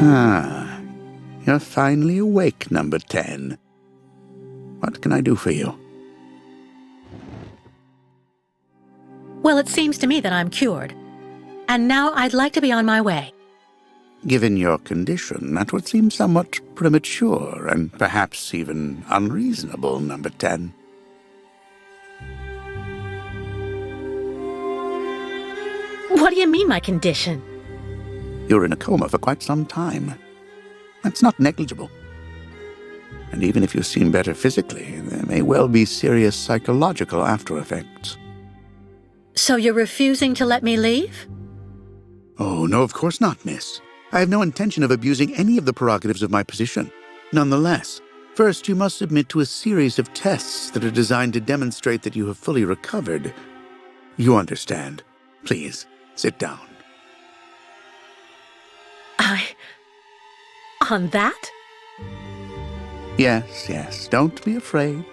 Ah, you're finally awake, number 10. What can I do for you? Well, it seems to me that I'm cured. And now I'd like to be on my way. Given your condition, that would seem somewhat premature and perhaps even unreasonable, number 10. What do you mean, my condition? You're in a coma for quite some time. That's not negligible. And even if you seem better physically, there may well be serious psychological after-effects. So you're refusing to let me leave? Oh, no, of course not, miss. I have no intention of abusing any of the prerogatives of my position. Nonetheless, first you must submit to a series of tests that are designed to demonstrate that you have fully recovered. You understand. Please, sit down. On that? Yes, don't be afraid.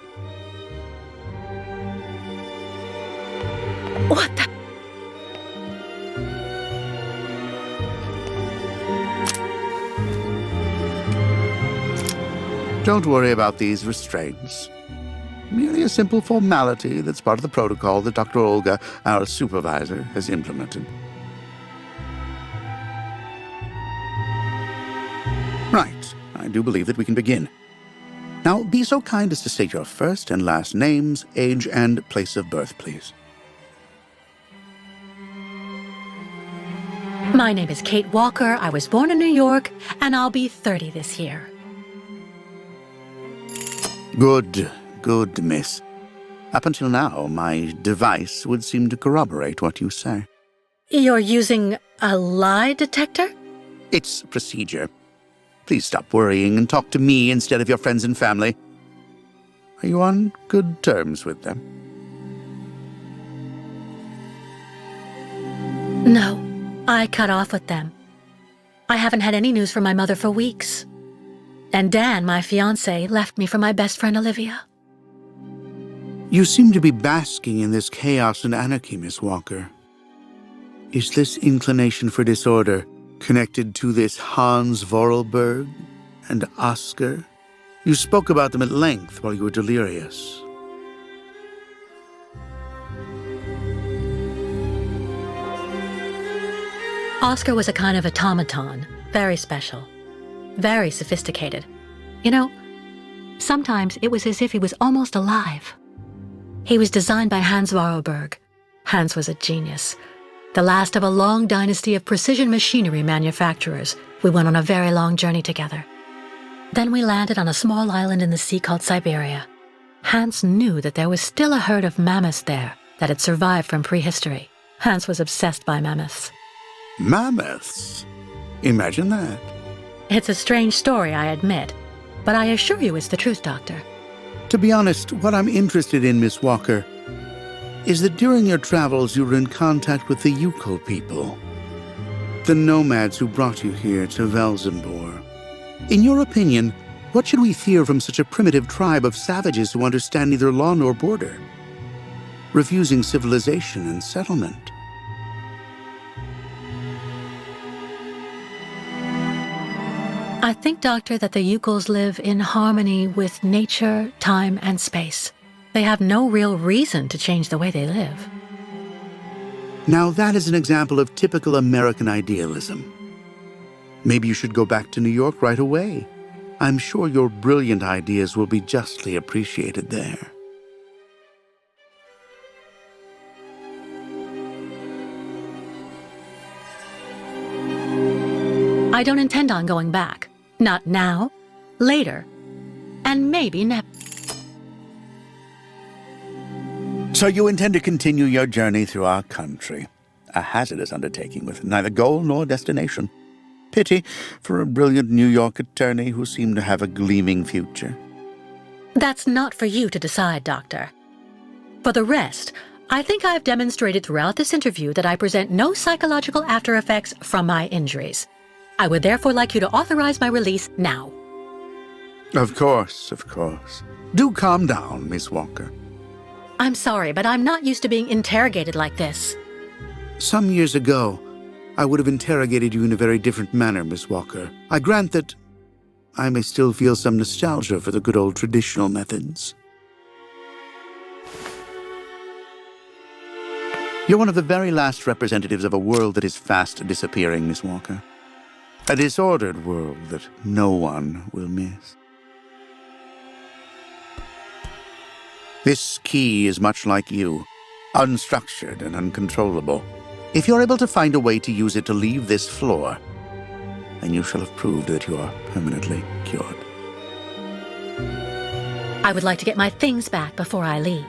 What the? Don't worry about these restraints. Merely a simple formality that's part of the protocol that Dr. Olga, our supervisor, has implemented. Right, I do believe that we can begin. Now, be so kind as to state your first and last names, age, and place of birth, please. My name is Kate Walker. I was born in New York, and I'll be 30 this year. Good, miss. Up until now, my device would seem to corroborate what you say. You're using a lie detector? It's procedure. Please stop worrying and talk to me instead of your friends and family. Are you on good terms with them? No, I cut off with them. I haven't had any news from my mother for weeks. And Dan, my fiancé, left me for my best friend Olivia. You seem to be basking in this chaos and anarchy, Miss Walker. Is this inclination for disorder connected to this Hans Vorarlberg and Oscar? You spoke about them at length while you were delirious. Oscar was a kind of automaton, very special, very sophisticated. You know, sometimes it was as if he was almost alive. He was designed by Hans Vorarlberg. Hans was a genius. The last of a long dynasty of precision machinery manufacturers. We went on a very long journey together. Then we landed on a small island in the sea called Syberia. Hans knew that there was still a herd of mammoths there that had survived from prehistory. Hans was obsessed by mammoths. Mammoths? Imagine that. It's a strange story, I admit, but I assure you it's the truth, Doctor. To be honest, what I'm interested in, Miss Walker, is that during your travels you were in contact with the Yukon people, the nomads who brought you here to Velzembor. In your opinion, what should we fear from such a primitive tribe of savages who understand neither law nor border, refusing civilization and settlement? I think, Doctor, that the Yukols live in harmony with nature, time, and space. They have no real reason to change the way they live. Now that is an example of typical American idealism. Maybe you should go back to New York right away. I'm sure your brilliant ideas will be justly appreciated there. I don't intend on going back. Not now, later, and maybe never. So you intend to continue your journey through our country. A hazardous undertaking with neither goal nor destination. Pity for a brilliant New York attorney who seemed to have a gleaming future. That's not for you to decide, Doctor. For the rest, I think I've demonstrated throughout this interview that I present no psychological after effects from my injuries. I would therefore like you to authorize my release now. Of course. Do calm down, Miss Walker. I'm sorry, but I'm not used to being interrogated like this. Some years ago, I would have interrogated you in a very different manner, Miss Walker. I grant that I may still feel some nostalgia for the good old traditional methods. You're one of the very last representatives of a world that is fast disappearing, Miss Walker. A disordered world that no one will miss. This key is much like you, unstructured and uncontrollable. If you're able to find a way to use it to leave this floor, then you shall have proved that you are permanently cured. I would like to get my things back before I leave.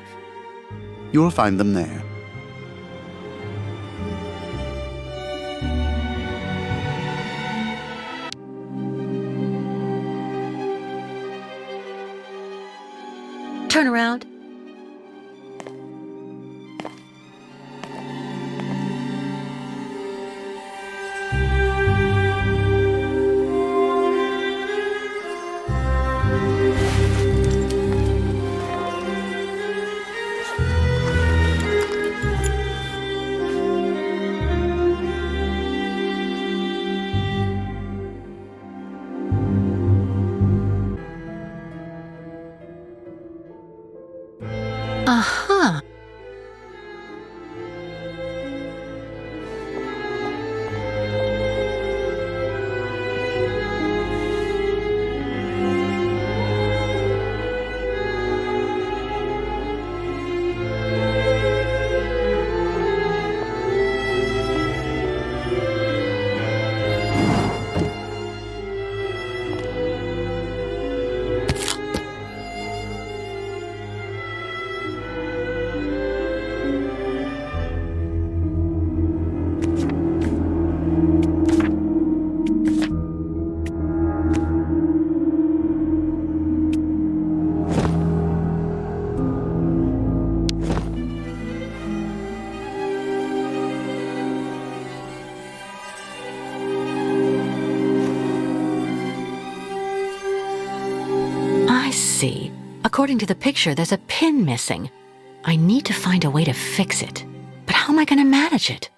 You will find them there. Turn around. Uh-huh. See, according to the picture, there's a pin missing. I need to find a way to fix it. But how am I going to manage it?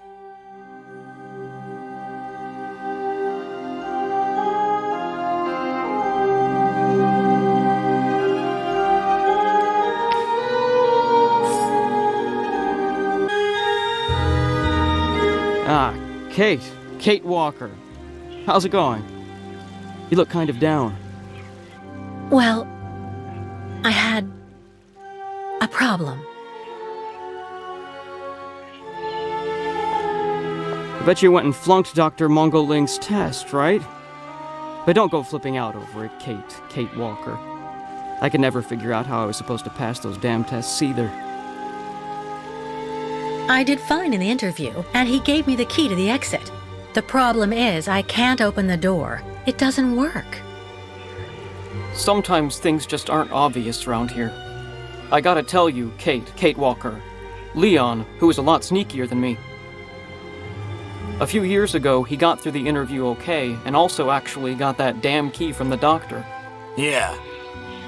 Ah, Kate Walker. How's it going? You look kind of down. Well, I had a problem. I bet you went and flunked Dr. Mongoling's test, right? But don't go flipping out over it, Kate Walker. I could never figure out how I was supposed to pass those damn tests either. I did fine in the interview, and he gave me the key to the exit. The problem is, I can't open the door. It doesn't work. Sometimes things just aren't obvious around here. I gotta tell you, Kate Walker. Leon, who is a lot sneakier than me. A few years ago, he got through the interview okay, and also actually got that damn key from the doctor. Yeah,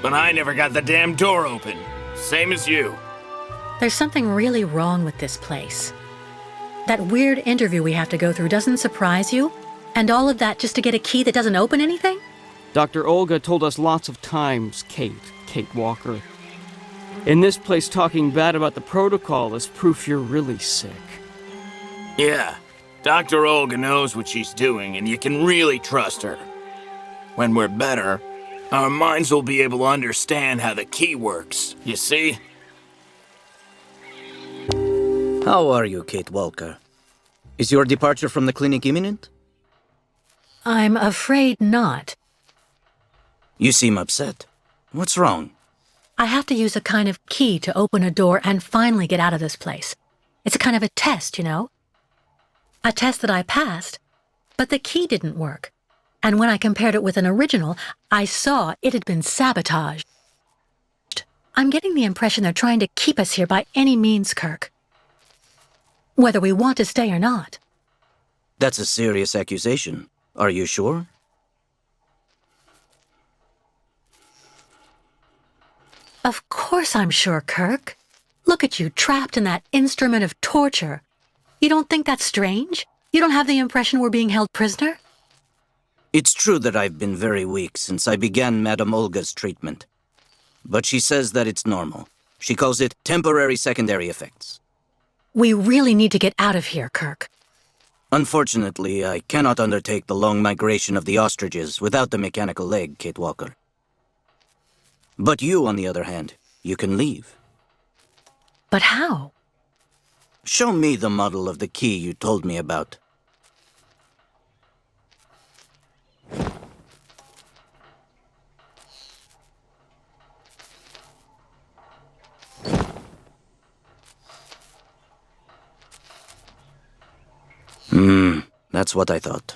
but I never got the damn door open. Same as you. There's something really wrong with this place. That weird interview we have to go through doesn't surprise you? And all of that just to get a key that doesn't open anything? Dr. Olga told us lots of times, Kate Walker. In this place, talking bad about the protocol is proof you're really sick. Yeah, Dr. Olga knows what she's doing, and you can really trust her. When we're better, our minds will be able to understand how the key works, you see? How are you, Kate Walker? Is your departure from the clinic imminent? I'm afraid not. You seem upset. What's wrong? I have to use a kind of key to open a door and finally get out of this place. It's a kind of a test, you know? A test that I passed, but the key didn't work. And when I compared it with an original, I saw it had been sabotaged. I'm getting the impression they're trying to keep us here by any means, Kurk. Whether we want to stay or not. That's a serious accusation. Are you sure? Of course I'm sure, Kurk. Look at you, trapped in that instrument of torture. You don't think that's strange? You don't have the impression we're being held prisoner? It's true that I've been very weak since I began Madame Olga's treatment. But she says that it's normal. She calls it temporary secondary effects. We really need to get out of here, Kurk. Unfortunately, I cannot undertake the long migration of the ostriches without the mechanical leg, Kate Walker. But you, on the other hand, you can leave. But how? Show me the model of the key you told me about. That's what I thought.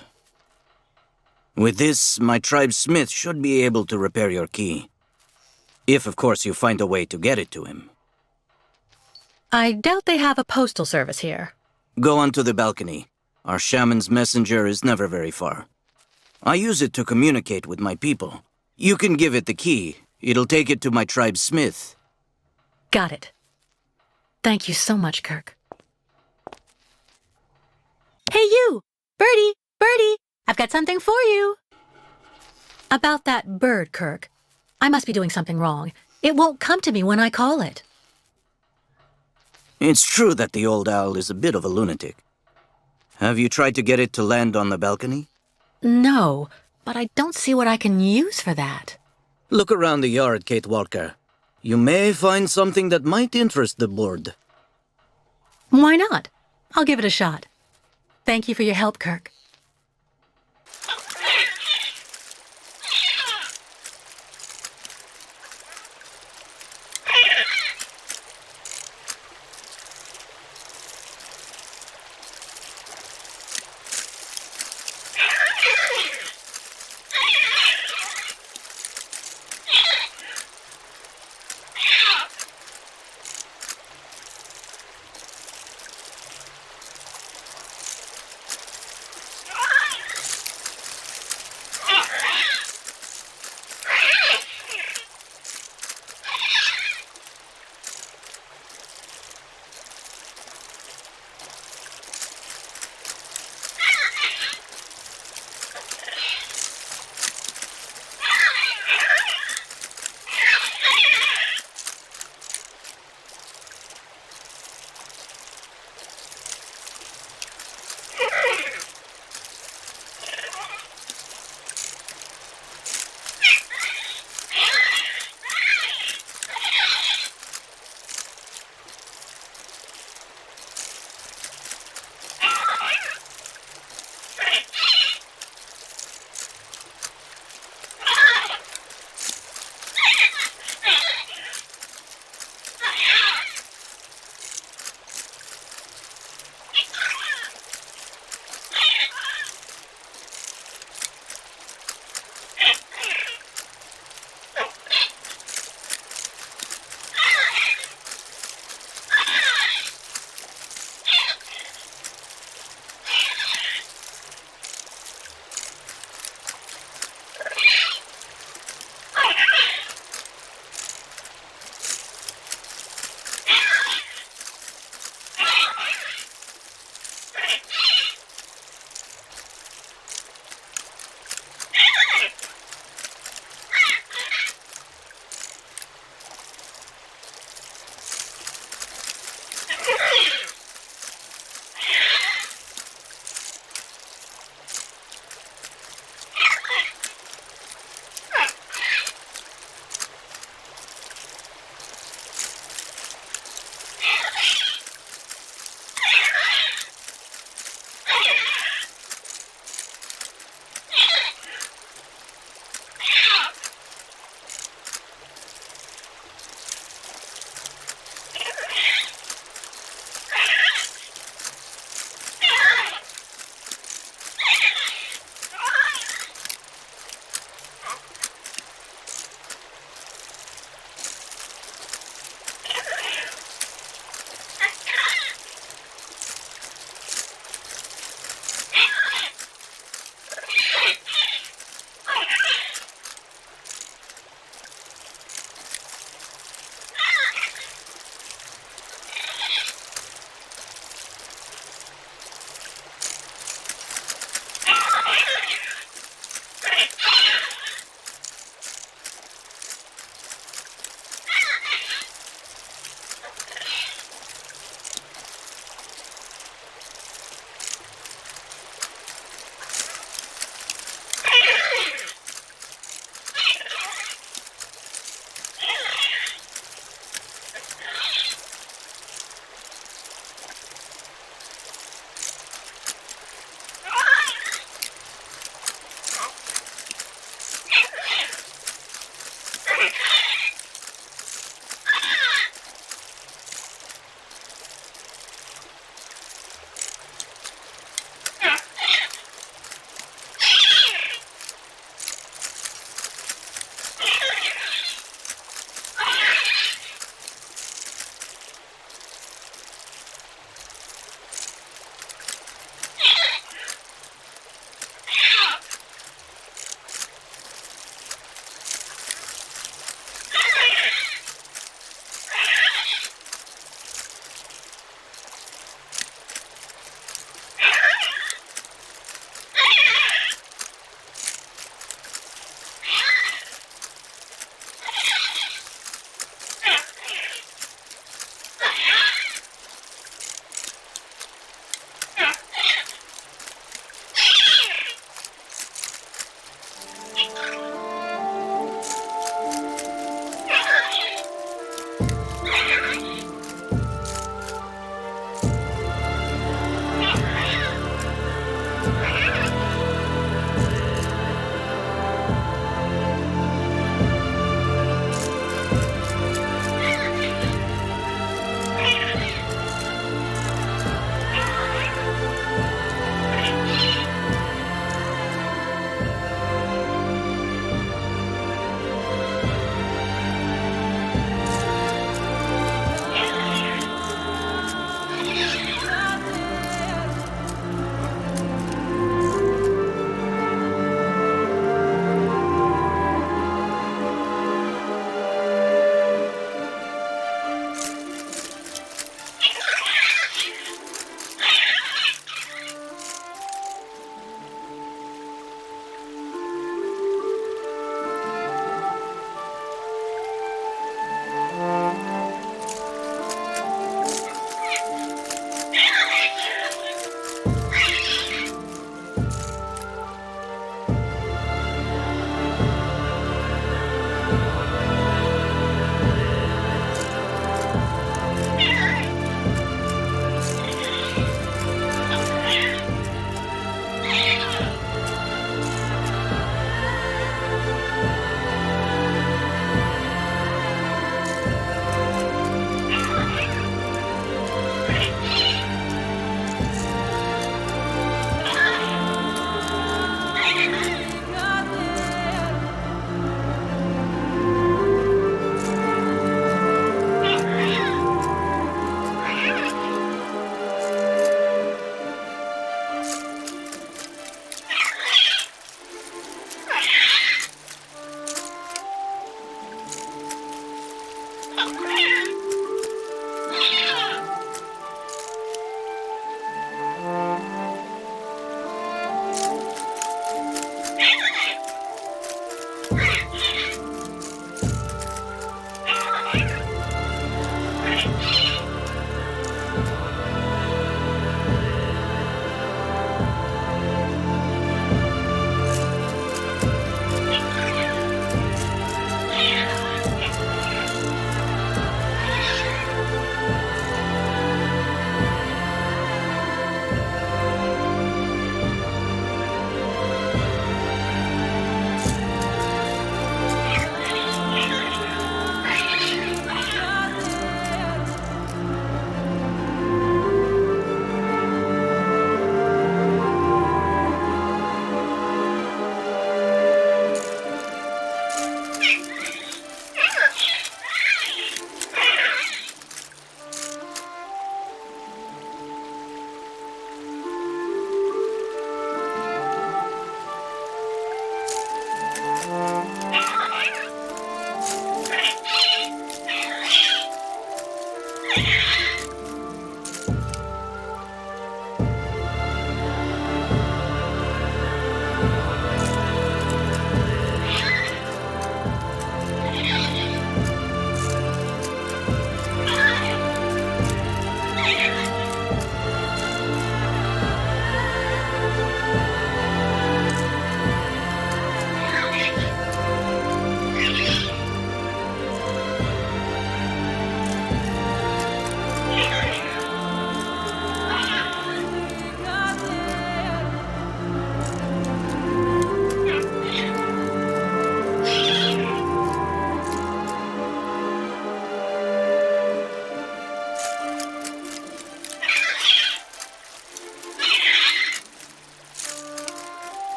With this, my tribe's smith should be able to repair your key. If, of course, you find a way to get it to him. I doubt they have a postal service here. Go onto the balcony. Our shaman's messenger is never very far. I use it to communicate with my people. You can give it the key. It'll take it to my tribe's smith. Got it. Thank you so much, Kurk. Hey, you! Birdie! Birdie! I've got something for you! About that bird, Kurk. I must be doing something wrong. It won't come to me when I call it. It's true that the old owl is a bit of a lunatic. Have you tried to get it to land on the balcony? No, but I don't see what I can use for that. Look around the yard, Kate Walker. You may find something that might interest the board. Why not? I'll give it a shot. Thank you for your help, Kurk.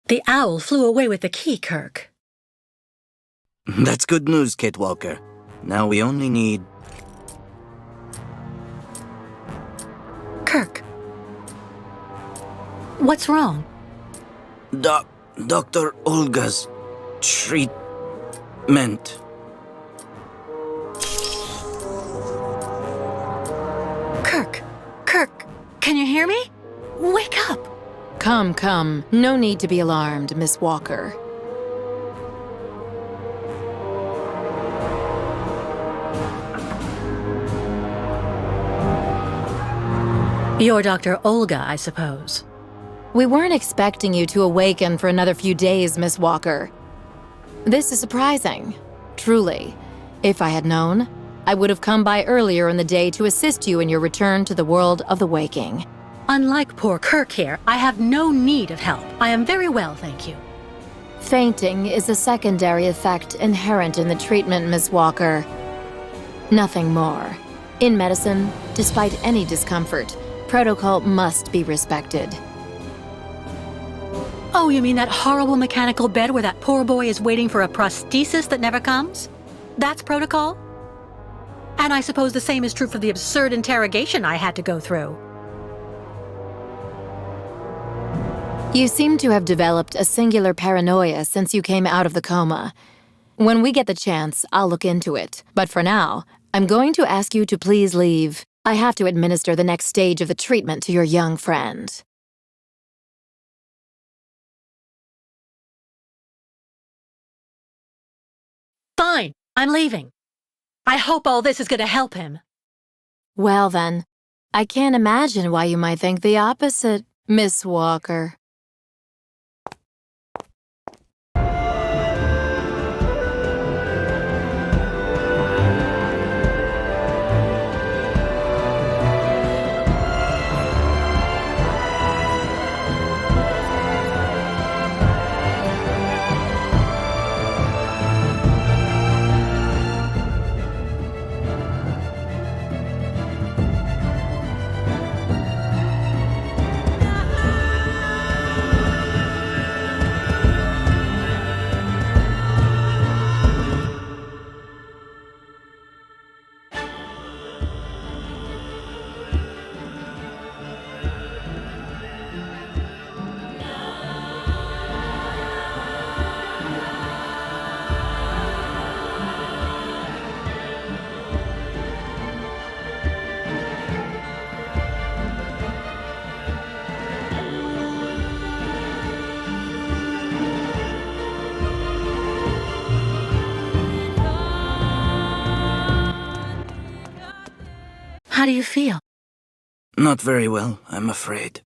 The owl flew away with the key, Kurk. That's good news, Kate Walker. Now we only need... Kurk. What's wrong? Dr. Olga's treatment. Can you hear me? Wake up! Come, come. No need to be alarmed, Miss Walker. You're Dr. Olga, I suppose. We weren't expecting you to awaken for another few days, Miss Walker. This is surprising. Truly. If I had known, I would have come by earlier in the day to assist you in your return to the world of the waking. Unlike poor Kurk here, I have no need of help. I am very well, thank you. Fainting is a secondary effect inherent in the treatment, Miss Walker. Nothing more. In medicine, despite any discomfort, protocol must be respected. Oh, you mean that horrible mechanical bed where that poor boy is waiting for a prosthesis that never comes? That's protocol? And I suppose the same is true for the absurd interrogation I had to go through. You seem to have developed a singular paranoia since you came out of the coma. When we get the chance, I'll look into it. But for now, I'm going to ask you to please leave. I have to administer the next stage of the treatment to your young friend. Fine, I'm leaving. I hope all this is going to help him. Well then, I can't imagine why you might think the opposite, Miss Walker. How do you feel? Not very well, I'm afraid.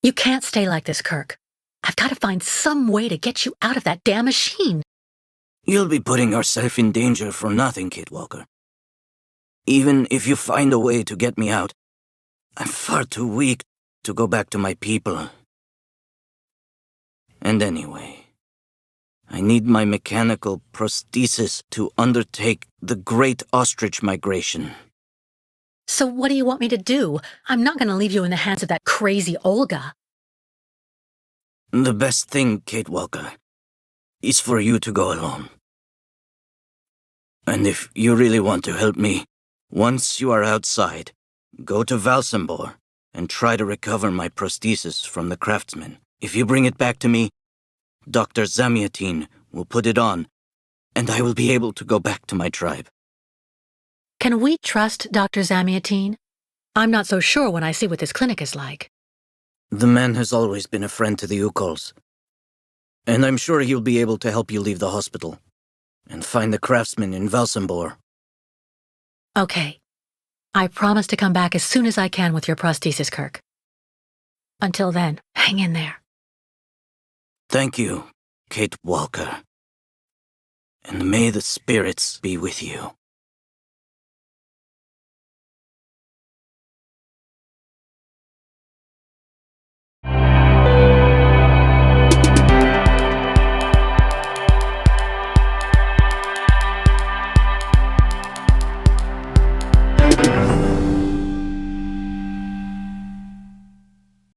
You can't stay like this, Kurk. I've got to find some way to get you out of that damn machine. You'll be putting yourself in danger for nothing, Kid Walker. Even if you find a way to get me out, I'm far too weak to go back to my people. And anyway, I need my mechanical prosthesis to undertake the Great Ostrich Migration. So what do you want me to do? I'm not going to leave you in the hands of that crazy Olga. The best thing, Kate Walker, is for you to go alone. And if you really want to help me, once you are outside, go to Valsambor and try to recover my prosthesis from the craftsman. If you bring it back to me, Dr. Zamiatine will put it on, and I will be able to go back to my tribe. Can we trust Dr. Zamiatine? I'm not so sure when I see what this clinic is like. The man has always been a friend to the Ukols, and I'm sure he'll be able to help you leave the hospital and find the craftsman in Valsambor. Okay. I promise to come back as soon as I can with your prosthesis, Kurk. Until then, hang in there. Thank you, Kate Walker. And may the spirits be with you.